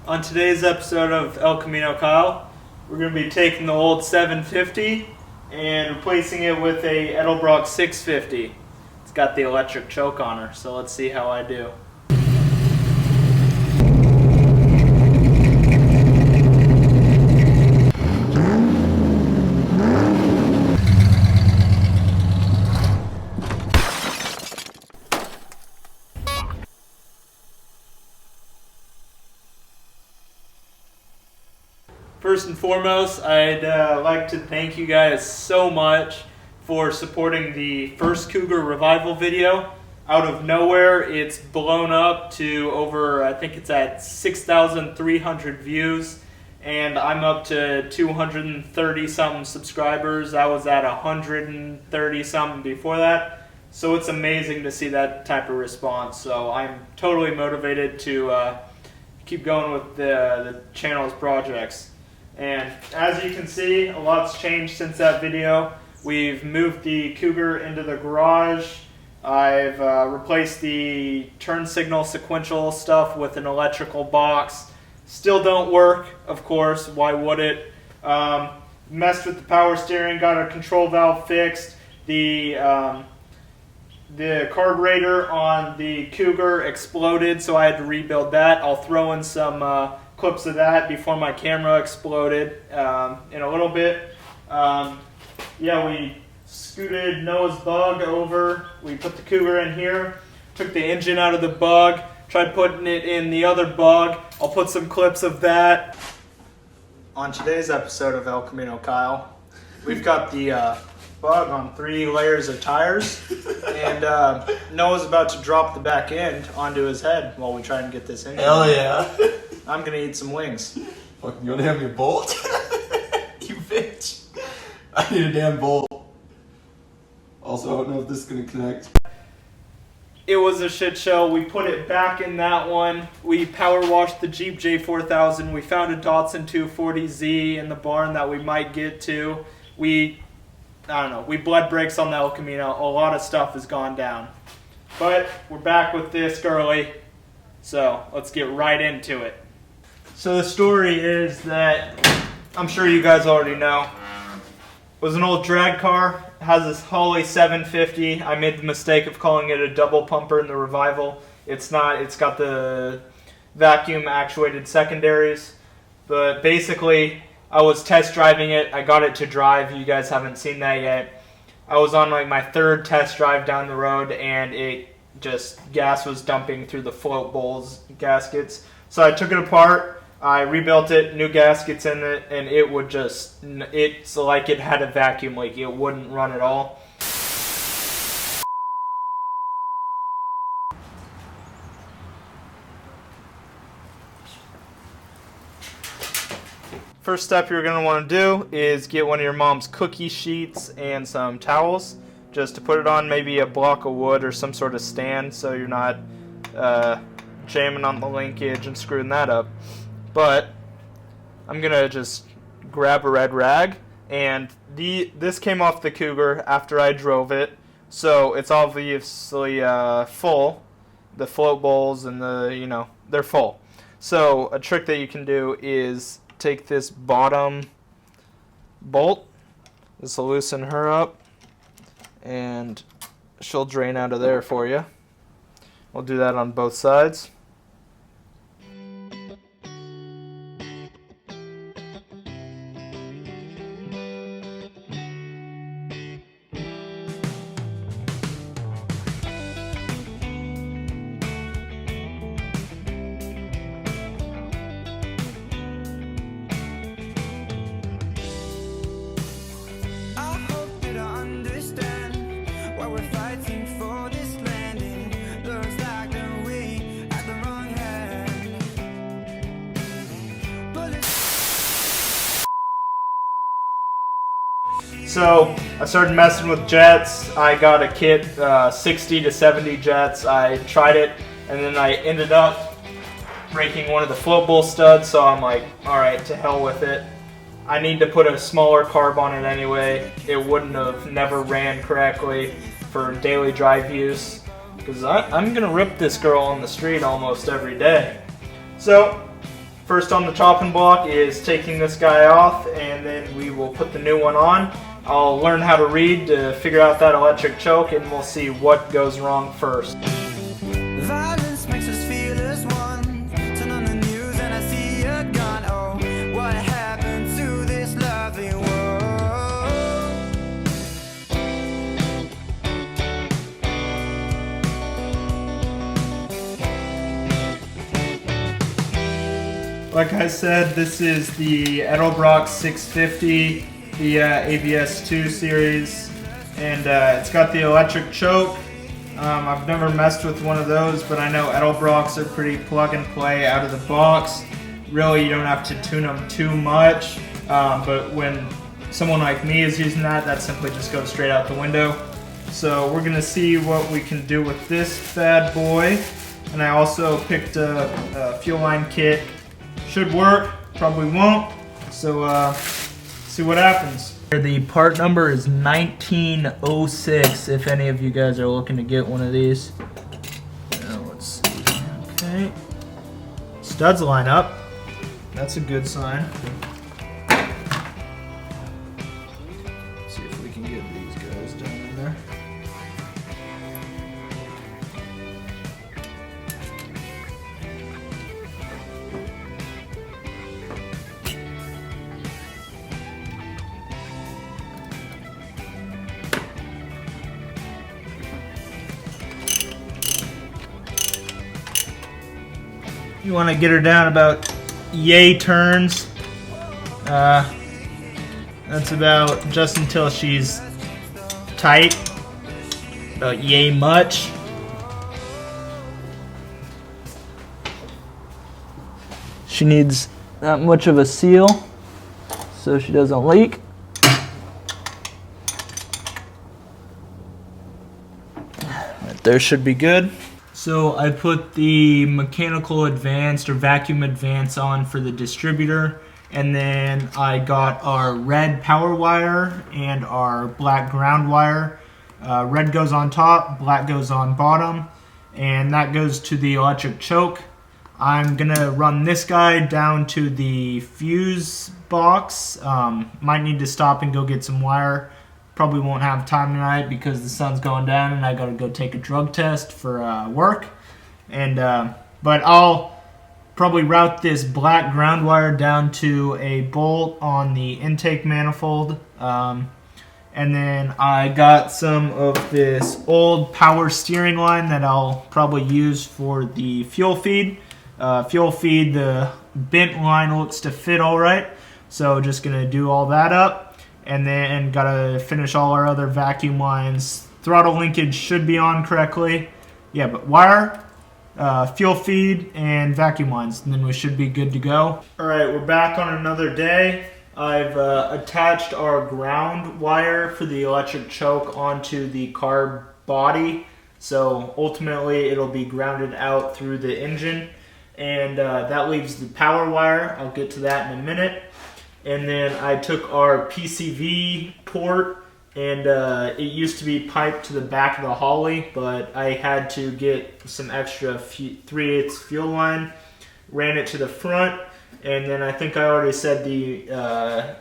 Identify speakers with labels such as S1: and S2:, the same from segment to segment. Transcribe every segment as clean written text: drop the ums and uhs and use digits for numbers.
S1: On today's episode of El Camino Kyle, we're going to be taking the old 750 and replacing it with a Edelbrock 650. It's got the electric choke on her, so let's see how I do. First and foremost, I'd like to thank you guys so much for supporting the first Cougar revival video. Out of nowhere, it's blown up to over, I think it's at 6,300 views, and I'm up to 230 something subscribers. I was at 130 something before that, so it's amazing to see that type of response. So I'm totally motivated to keep going with the channel's projects. And as you can see, a lot's changed since that video. We've moved the Cougar into the garage. I've replaced the turn signal sequential stuff with an electrical box. Still don't work, of course, why would it? Messed with the power steering, got a control valve fixed. The carburetor on the Cougar exploded, so I had to rebuild that. I'll throw in some clips of that before my camera exploded in a little bit. Yeah, we scooted Noah's Bug over. We put the Cougar in here, took the engine out of the Bug, tried putting it in the other Bug. I'll put some clips of that. On today's episode of El Camino Kyle, we've got the Bug on 3 layers of tires, and Noah's about to drop the back end onto his head while we try and get this in.
S2: Hell yeah.
S1: I'm gonna eat some wings.
S2: Fucking, you wanna have me a bolt? You bitch. I need a damn bolt. Also, I don't know if this is gonna connect.
S1: It was a shit show. We put it back in that one. We power washed the Jeep J4000. We found a Datsun 240Z in the barn that we might get to. We bled brakes on the El Camino. A lot of stuff has gone down. But we're back with this girly. So let's get right into it. So the story is that, I'm sure you guys already know, it was an old drag car. It has this Holley 750. I made the mistake of calling it a double pumper in the revival. It's not. It's got the vacuum actuated secondaries. But basically, I was test driving it. I got it to drive. You guys haven't seen that yet. I was on like my 3rd test drive down the road, and gas was dumping through the float bowls gaskets. So I took it apart. I rebuilt it, new gaskets in it, and it would it's like it had a vacuum leak. It wouldn't run at all. First step you're going to want to do is get one of your mom's cookie sheets and some towels, just to put it on maybe a block of wood or some sort of stand so you're not jamming on the linkage and screwing that up. But I'm going to just grab a red rag, and this came off the Cougar after I drove it, so it's obviously full. The float bowls and they're full. So a trick that you can do is take this bottom bolt. This will loosen her up, and she'll drain out of there for you. We'll do that on both sides. So I started messing with jets. I got a kit, 60 to 70 jets. I tried it, and then I ended up breaking one of the float bowl studs, so I'm like, alright, to hell with it. I need to put a smaller carb on it anyway. It wouldn't have never ran correctly for daily drive use, because I'm going to rip this girl on the street almost every day. So First on the chopping block is taking this guy off, and then we will put the new one on. I'll learn how to read to figure out that electric choke, and we'll see what goes wrong first.
S3: Violence makes us feel as one. Turn on the news and I see a gun. Oh, what happened to this lovely world?
S1: Like I said, this is the Edelbrock 650, the ABS 2 series, and it's got the electric choke. I've never messed with one of those, but I know Edelbrocks are pretty plug and play out of the box. Really, you don't have to tune them too much, but when someone like me is using that, that simply just goes straight out the window. So we're gonna see what we can do with this bad boy. And I also picked a fuel line kit. Should work, probably won't. So see what happens. The part number is 1906 if any of you guys are looking to get one of these. Now let's see. Okay. Studs line up. That's a good sign. Let's see if we can get these guys down in there. You want to get her down about yay turns. That's about just until she's tight. About yay much. She needs that much of a seal so she doesn't leak. Right there should be good. So I put the mechanical advanced or vacuum advance on for the distributor, and then I got our red power wire and our black ground wire. Red goes on top, black goes on bottom, and that goes to the electric choke. I'm gonna run this guy down to the fuse box. Might need to stop and go get some wire. Probably won't have time tonight because the sun's going down and I gotta go take a drug test for work. And but I'll probably route this black ground wire down to a bolt on the intake manifold. And then I got some of this old power steering line that I'll probably use for the fuel feed. The bent line looks to fit all right, so just gonna do all that up. And then gotta finish all our other vacuum lines. Throttle linkage should be on correctly. Yeah, but wire, fuel feed, and vacuum lines, and then we should be good to go. All right, we're back on another day. I've attached our ground wire for the electric choke onto the carb body. So ultimately it'll be grounded out through the engine. And that leaves the power wire. I'll get to that in a minute. And then I took our PCV port, and it used to be piped to the back of the Holly, but I had to get some extra 3/8 fuel line, ran it to the front, and then I think I already said the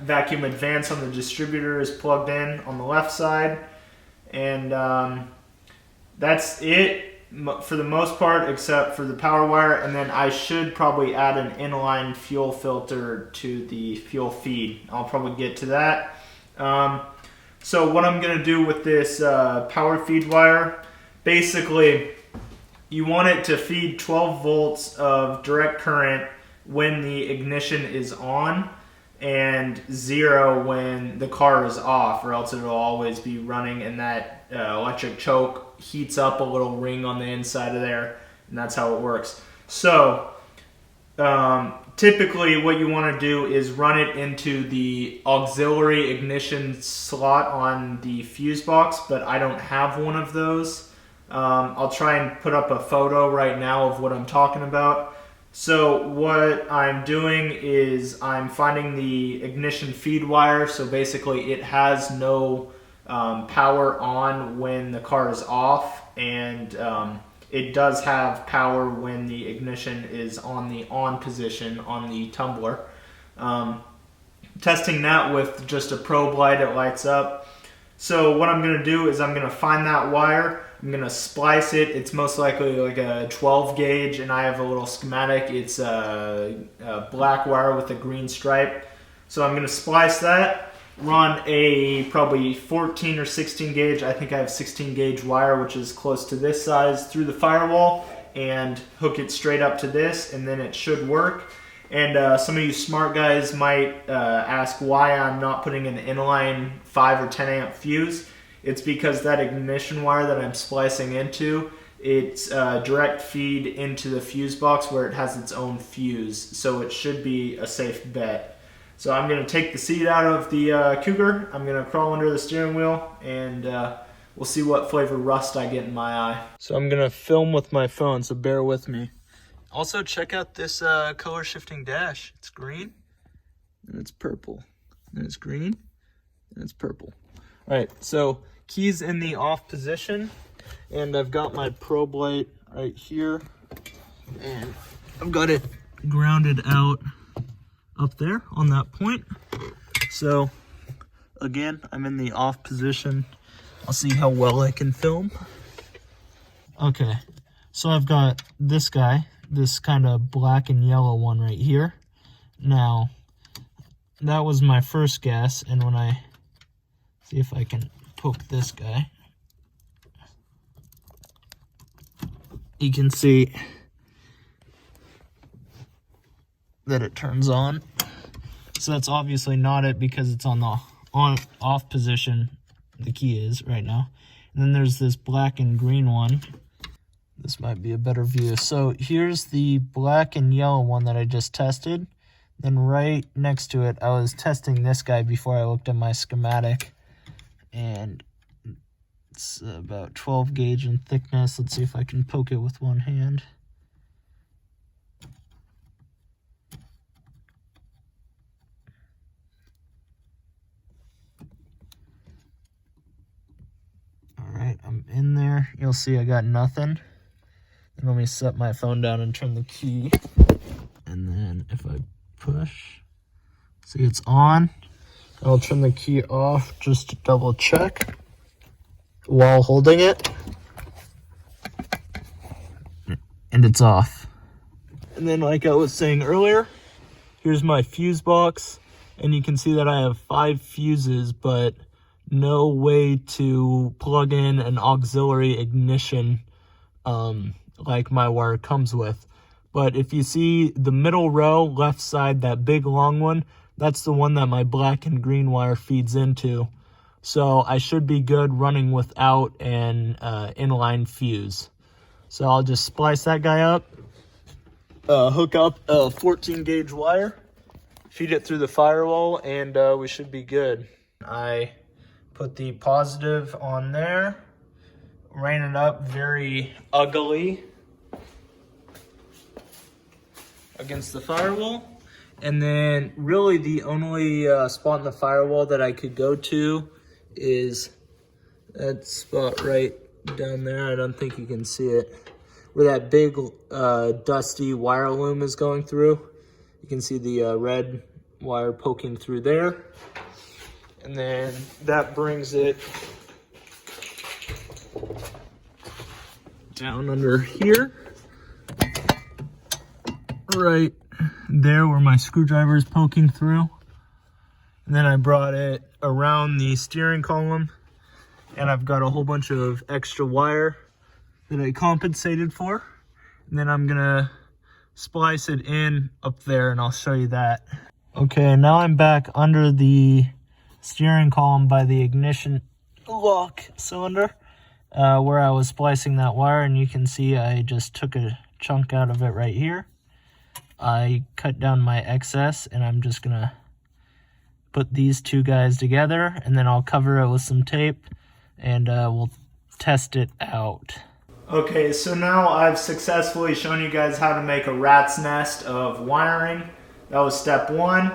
S1: vacuum advance on the distributor is plugged in on the left side, and that's it for the most part, except for the power wire. And then I should probably add an inline fuel filter to the fuel feed. I'll probably get to that. So what I'm going to do with this power feed wire, basically you want it to feed 12 volts of direct current when the ignition is on and 0 when the car is off, or else it'll always be running, and that electric choke heats up a little ring on the inside of there, and that's how it works. So typically what you want to do is run it into the auxiliary ignition slot on the fuse box, but I don't have one of those. I'll try and put up a photo right now of what I'm talking about. So what I'm doing is I'm finding the ignition feed wire, so basically it has no power on when the car is off, and it does have power when the ignition is on the on position on the tumbler. Testing that with just a probe light, it lights up. So what I'm going to do is I'm going to find that wire. I'm going to splice it. It's most likely like a 12 gauge, and I have a little schematic. It's a black wire with a green stripe. So I'm going to splice that, run a probably 14 or 16 gauge. I think I have 16 gauge wire, which is close to this size, through the firewall, and hook it straight up to this, and then it should work. And some of you smart guys might ask why I'm not putting an inline 5 or 10 amp fuse. It's because that ignition wire that I'm splicing into, it's direct feed into the fuse box where it has its own fuse. So it should be a safe bet. So I'm going to take the seat out of the Cougar. I'm going to crawl under the steering wheel, and we'll see what flavor rust I get in my eye. So I'm going to film with my phone, so bear with me. Also, check out this color shifting dash. It's green, and it's purple, and it's green, and it's purple. All right, so keys in the off position, and I've got my probe light right here, and I've got it grounded out up there on that point. So again, I'm in the off position. I'll see how well I can film. Okay, so I've got this guy, this kind of black and yellow one right here. Now, that was my first guess, and when I see if I can poke this guy, you can see that it turns on. So that's obviously not it, because it's on the off position, the key is right now. And then there's this black and green one. This might be a better view. So here's the black and yellow one that I just tested. Then right next to it, I was testing this guy before I looked at my schematic. And it's about 12 gauge in thickness. Let's see if I can poke it with one hand. All right, I'm in there. You'll see I got nothing. And let me set my phone down and turn the key. And then if I push, see it's on. I'll turn the key off just to double check while holding it. And it's off. And then like I was saying earlier, here's my fuse box. And you can see that I have 5 fuses, but no way to plug in an auxiliary ignition like my wire comes with. But if you see the middle row, left side, that big long one, that's the one that my black and green wire feeds into. So I should be good running without an inline fuse. So I'll just splice that guy up, hook up a 14 gauge wire, feed it through the firewall, and we should be good. I put the positive on there, ran it up very ugly against the firewall, and then really the only spot in the firewall that I could go to is that spot right down there. I don't think you can see it, where that big dusty wire loom is going through. You can see the red wire poking through there, and then that brings it down under here, right there where my screwdriver is poking through. And then I brought it around the steering column, and I've got a whole bunch of extra wire that I compensated for. And then I'm gonna splice it in up there, and I'll show you that. Okay, now I'm back under the steering column by the ignition lock cylinder, where I was splicing that wire, and you can see I just took a chunk out of it right here. I cut down my excess, and I'm just gonna put these two guys together, and then I'll cover it with some tape, and we'll test it out. Okay, so now I've successfully shown you guys how to make a rat's nest of wiring. That was step 1.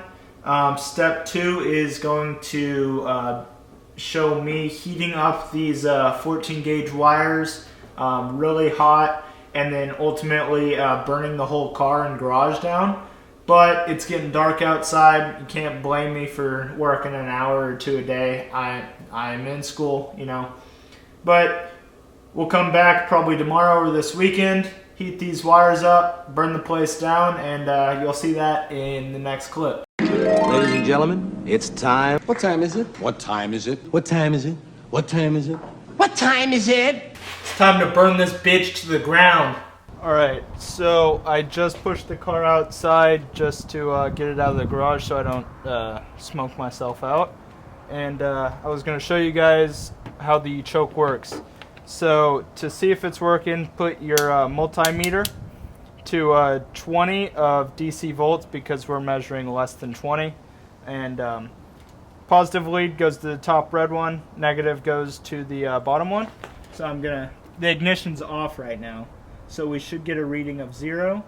S1: Step 2 is going to show me heating up these 14 gauge wires really hot and then ultimately burning the whole car and garage down. But it's getting dark outside. You can't blame me for working an hour or two a day. I'm in school, you know. But we'll come back probably tomorrow or this weekend, heat these wires up, burn the place down, and you'll see that in the next clip.
S4: Ladies and gentlemen, it's time. What time is it? What time is it? What time is it? What time is it? What time is it?
S1: It's time to burn this bitch to the ground. Alright, so I just pushed the car outside just to get it out of the garage so I don't smoke myself out. And I was going to show you guys how the choke works. So to see if it's working, put your multimeter to 20 of DC volts because we're measuring less than 20. And positive lead goes to the top red one, negative goes to the bottom one. So the ignition's off right now. So we should get a reading of 0.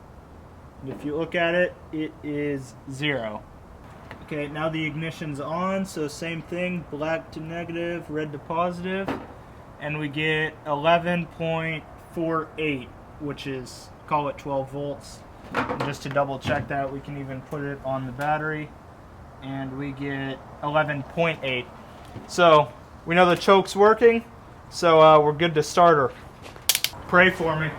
S1: And if you look at it, it is 0. Okay, now the ignition's on, so same thing, black to negative, red to positive, and we get 11.48, which is, call it 12 volts. And just to double check that, we can even put it on the battery, and we get 11.8. So we know the choke's working, so we're good to start her. Pray for me.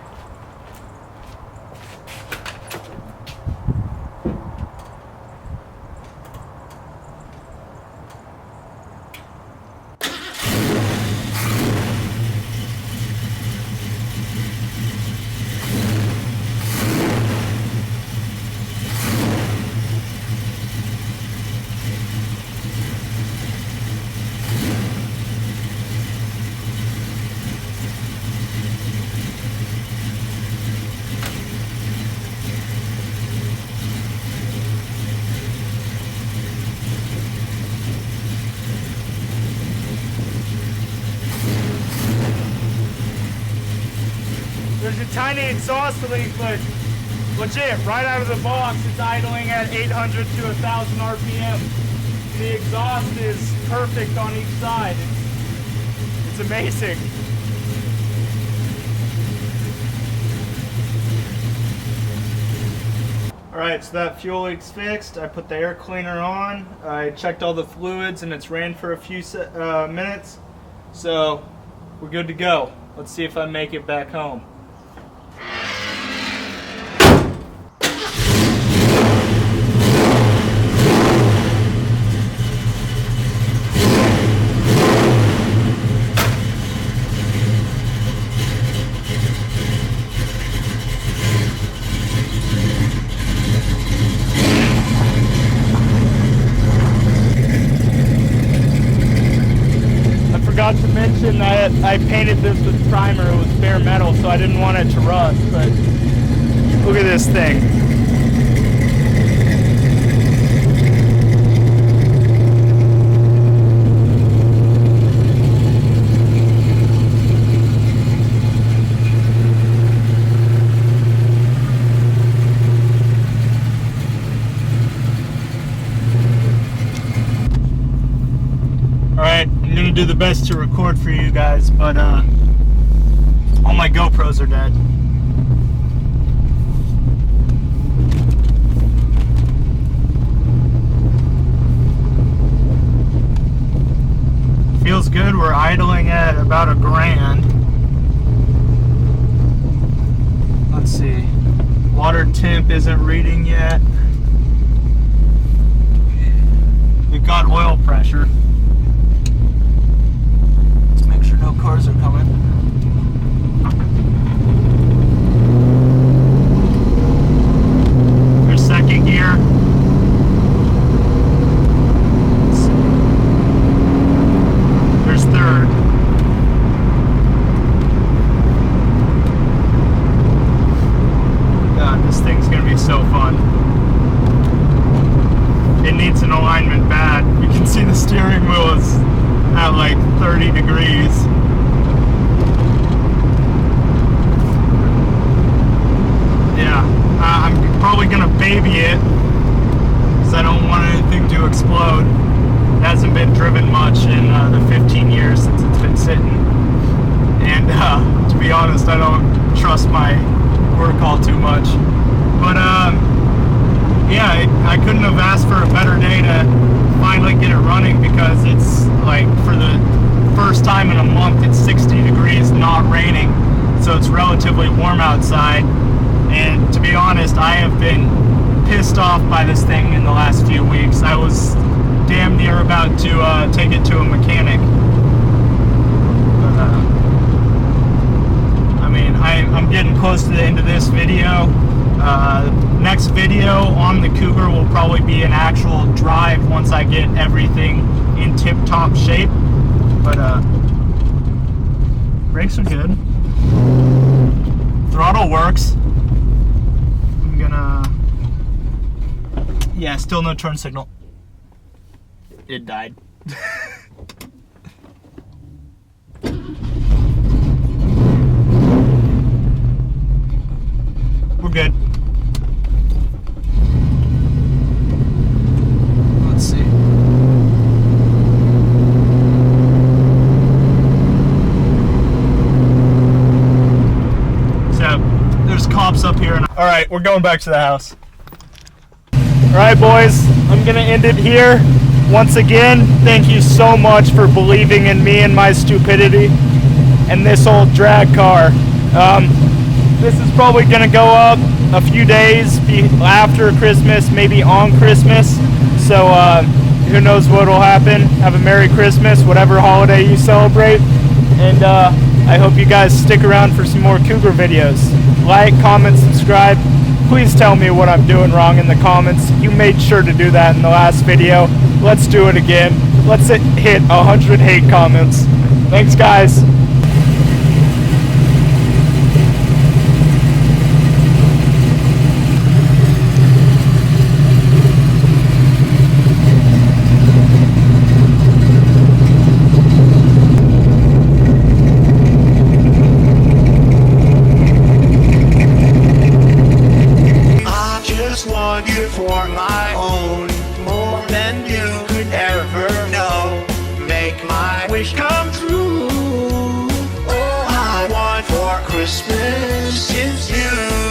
S1: There's a tiny exhaust leak, but legit, right out of the box, it's idling at 800 to 1,000 RPM. The exhaust is perfect on each side. It's amazing. Alright, so that fuel leak's fixed. I put the air cleaner on. I checked all the fluids and it's ran for a few minutes. So we're good to go. Let's see if I make it back home. Forgot to mention that I painted this with primer. It was bare metal, so I didn't want it to rust, but look at this thing. I'm gonna do the best to record for you guys, but all my GoPros are dead. Feels good. We're idling at about $1,000. Let's see. Water temp isn't reading yet. We've got oil pressure. No cars are coming. There's second gear. Let's see. There's third. God, this thing's gonna be so fun. It needs an alignment bad. You can see the steering wheel is at like 30 degrees. Yeah, I'm probably gonna baby it because I don't want anything to explode. It hasn't been driven much in the 15 years since it's been sitting. And to be honest, I don't trust my work all too much. But yeah, I couldn't have asked for a better day to finally get it running, because it's like, for the first time in a month, it's 60 degrees, not raining, so it's relatively warm outside. And to be honest, I have been pissed off by this thing in the last few weeks. I was damn near about to take it to a mechanic. I mean, I'm getting close to the end of this video. Next video on the Cougar will probably be an actual drive once I get everything in tip-top shape. But brakes are good. Throttle works. I'm gonna... Yeah, still no turn signal. It died. We're good. Let's see. So, there's cops up here. All right, we're going back to the house. All right, boys, I'm gonna end it here. Once again, thank you so much for believing in me and my stupidity and this old drag car. This is probably gonna go up a few days after Christmas, maybe on Christmas. So who knows what'll happen. Have a Merry Christmas, whatever holiday you celebrate. And I hope you guys stick around for some more Cougar videos. Like, comment, subscribe. Please tell me what I'm doing wrong in the comments. You made sure to do that in the last video. Let's do it again. Let's hit 100 hate comments. Thanks, guys.
S3: Want you for my own, more than you could ever know. Make my wish come true. All I want for Christmas is you.